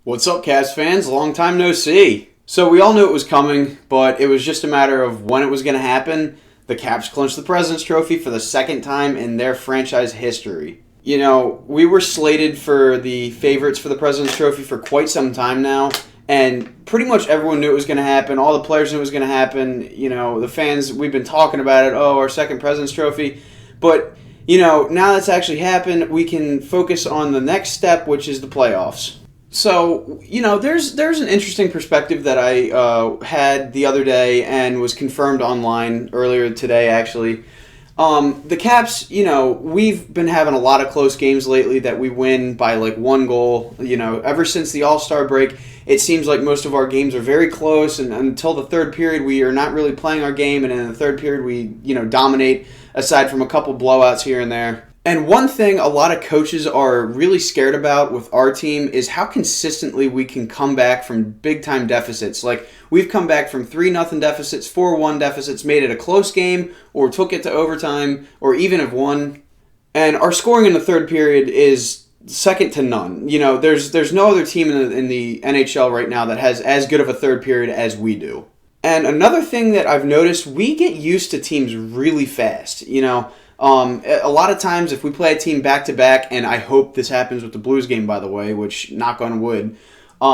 What's up, Cavs fans? Long time no see. So we all knew it was coming, but it was just a matter of when it was going to happen. The Caps clinched the President's Trophy for the second time in their franchise history. You know, we were slated for the favorites for the President's Trophy for quite some time now, and pretty much everyone knew it was going to happen. All the players knew it was going to happen. You know, the fans, we've been talking about it. Oh, our second President's Trophy. But, you know, now that's actually happened, we can focus on the next step, which is the playoffs. So, you know, there's an interesting perspective that I had the other day and was confirmed online earlier today, actually. The Caps, you know, we've been having a lot of close games lately that we win by like one goal. You know, ever since the All-Star break, it seems like most of our games are very close, and until the third period, we are not really playing our game, and in the third period, we, you know, dominate, aside from a couple blowouts here and there. And one thing a lot of coaches are really scared about with our team is how consistently we can come back from big-time deficits. Like, we've come back from 3-0 deficits, 4-1 deficits, made it a close game, or took it to overtime, or even have won. And our scoring in the third period is second to none. You know, there's no other team in the NHL right now that has as good of a third period as we do. And another thing that I've noticed, we get used to teams really fast. You know, a lot of times if we play a team back-to-back, and I hope this happens with the Blues game, by the way, which, knock on wood, a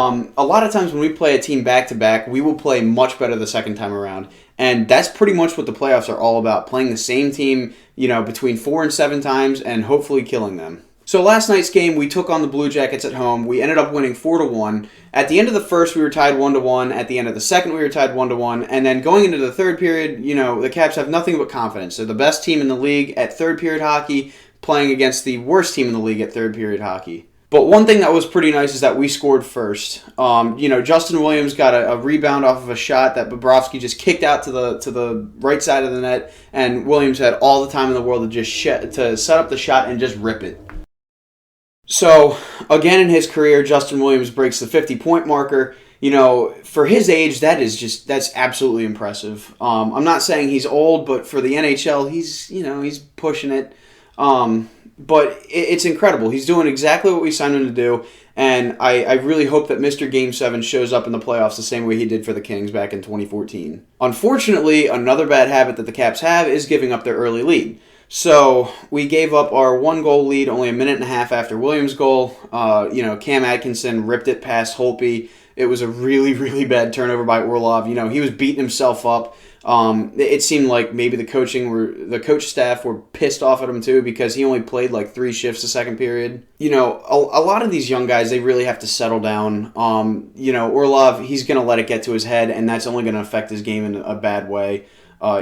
lot of times when we play a team back-to-back, we will play much better the second time around. And that's pretty much what the playoffs are all about, playing the same team, you know, between 4 and 7 times and hopefully killing them. So last night's game, we took on the Blue Jackets at home. We ended up winning 4-1. At the end of the first, we were tied 1-1. At the end of the second, we were tied 1-1. And then going into the third period, you know, the Caps have nothing but confidence. They're the best team in the league at third period hockey, playing against the worst team in the league at third period hockey. But one thing that was pretty nice is that we scored first. You know, Justin Williams got a rebound off of a shot that Bobrovsky just kicked out to the right side of the net, and Williams had all the time in the world to to set up the shot and just rip it. So, again in his career, Justin Williams breaks the 50-point marker. You know, for his age, that's absolutely impressive. I'm not saying he's old, but for the NHL, he's pushing it. But it's incredible. He's doing exactly what we signed him to do, and I really hope that Mr. Game 7 shows up in the playoffs the same way he did for the Kings back in 2014. Unfortunately, another bad habit that the Caps have is giving up their early lead. So we gave up our 1-goal lead only a minute and a half after Williams' goal. You know, Cam Atkinson ripped it past Holtby. It was a really, really bad turnover by Orlov. You know, he was beating himself up. It seemed like maybe the coach staff were pissed off at him too, because he only played like 3 shifts the second period. You know, a lot of these young guys, they really have to settle down. You know, Orlov, he's going to let it get to his head, and that's only going to affect his game in a bad way.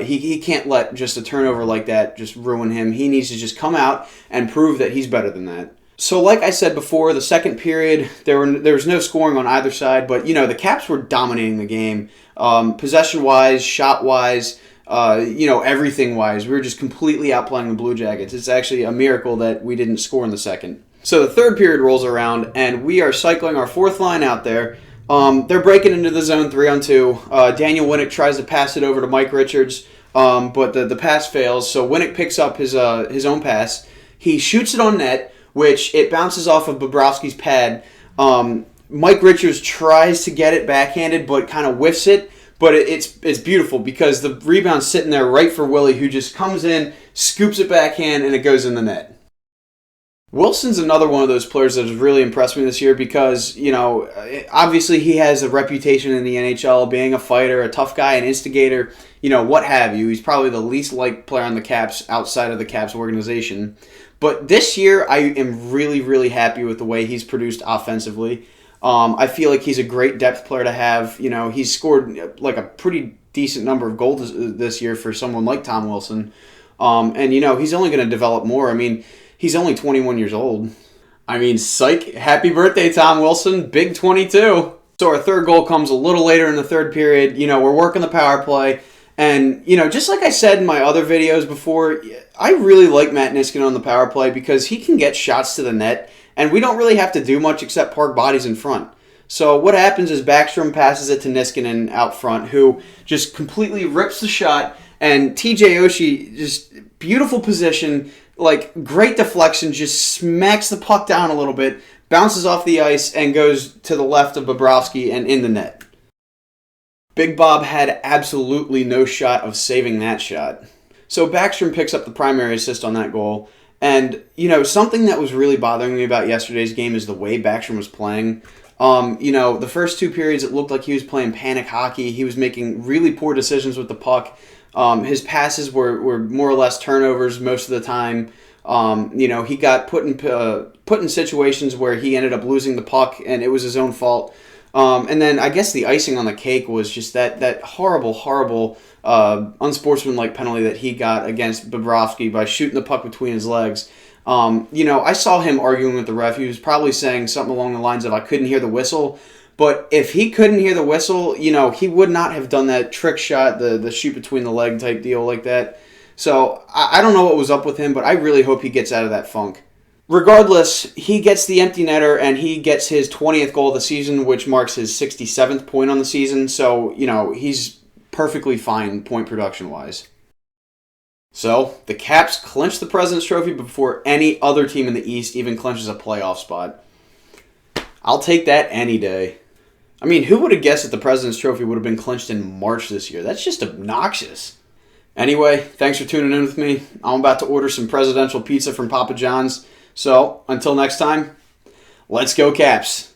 He can't let just a turnover like that just ruin him. He needs to just come out and prove that he's better than that. So like I said before, the second period, there was no scoring on either side, but, you know, the Caps were dominating the game. Possession-wise, shot-wise, you know, everything-wise. We were just completely outplaying the Blue Jackets. It's actually a miracle that we didn't score in the second. So the third period rolls around, and we are cycling our fourth line out there. They're breaking into the zone 3-on-2. Daniel Winnick tries to pass it over to Mike Richards, but the pass fails. So Winnick picks up his own pass. He shoots it on net, which it bounces off of Bobrovsky's pad. Mike Richards tries to get it backhanded, but kind of whiffs it. But it's beautiful because the rebound's sitting there right for Willie, who just comes in, scoops it backhand, and it goes in the net. Wilson's another one of those players that has really impressed me this year because, you know, obviously he has a reputation in the NHL being a fighter, a tough guy, an instigator, you know, what have you. He's probably the least liked player on the Caps outside of the Caps organization. But this year, I am really, really happy with the way he's produced offensively. I feel like he's a great depth player to have. You know, he's scored like a pretty decent number of goals this year for someone like Tom Wilson. And, you know, he's only going to develop more. I mean, he's only 21 years old. I mean, psych. Happy birthday, Tom Wilson. Big 22. So our third goal comes a little later in the third period. You know, we're working the power play. And, you know, just like I said in my other videos before, I really like Matt Niskanen on the power play because he can get shots to the net, and we don't really have to do much except park bodies in front. So what happens is Backstrom passes it to Niskanen out front, who just completely rips the shot, and TJ Oshie, just beautiful position, like great deflection, just smacks the puck down a little bit, bounces off the ice and goes to the left of Bobrovsky and in the net. Big Bob had absolutely no shot of saving that shot. So Backstrom picks up the primary assist on that goal. And, something that was really bothering me about yesterday's game is the way Backstrom was playing. The first 2 periods, it looked like he was playing panic hockey. He was making really poor decisions with the puck. His passes were more or less turnovers most of the time. He got put in situations where he ended up losing the puck, and it was his own fault. And then I guess the icing on the cake was just that horrible, unsportsmanlike penalty that he got against Bobrovsky by shooting the puck between his legs. I saw him arguing with the ref. He was probably saying something along the lines of, I couldn't hear the whistle. But if he couldn't hear the whistle, he would not have done that trick shot, the shoot between the leg type deal like that. So I don't know what was up with him, but I really hope he gets out of that funk. Regardless, he gets the empty netter and he gets his 20th goal of the season, which marks his 67th point on the season. So, he's perfectly fine point production-wise. So, the Caps clinch the President's Trophy before any other team in the East even clinches a playoff spot. I'll take that any day. I mean, who would have guessed that the President's Trophy would have been clinched in March this year? That's just obnoxious. Anyway, thanks for tuning in with me. I'm about to order some presidential pizza from Papa John's. So, until next time, let's go Caps.